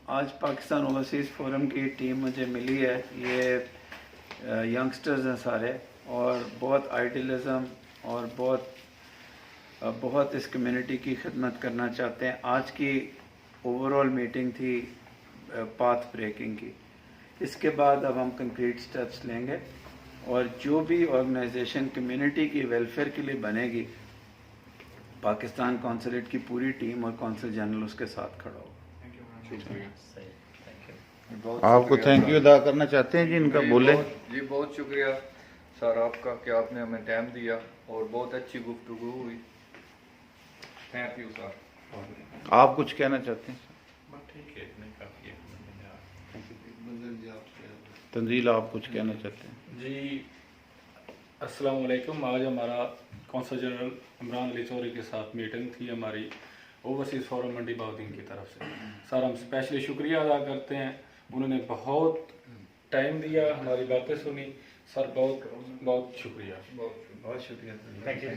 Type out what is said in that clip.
आज Pakistan overseas forum की team मुझे मिली है। ये यंगस्टर्स हैं सारे और बहुत आइडियलिज़म और बहुत इस कम्युनिटी की खिदमत करना चाहते हैं। आज की ओवरऑल मीटिंग थी पाथ ब्रेकिंग की। इसके बाद अब हम कंक्रीट स्टेप्स लेंगे और जो भी ऑर्गेनाइजेशन कम्युनिटी की वेलफेयर के लिए बनेगी, पाकिस्तान कौंसलेट की पूरी टीम और कौंसल जनरल उसके साथ खड़ा होगा। आपको थैंक यू अदा करना चाहते हैं जी, इनका बोले। जी बहुत शुक्रिया सर आपका कि आपने हमें टाइम दिया और बहुत अच्छी गुफ्तगू हुई। Thank you sir. आप कुछ कहना चाहते हैं? तंजील आप कुछ कहना चाहते हैं? जी अस्सलाम वालेकुम। आज हमारा कौंसल जनरल इमरान अली चौधरी के साथ मीटिंग थी हमारी ओवरसीज़ फोरम मंडी बाउद्दीन की तरफ से। सर हम स्पेशली शुक्रिया अदा करते हैं, उन्होंने बहुत टाइम दिया, हमारी बातें सुनी। सर बहुत बहुत शुक्रिया। बहुत शुक्रिया। Thank you.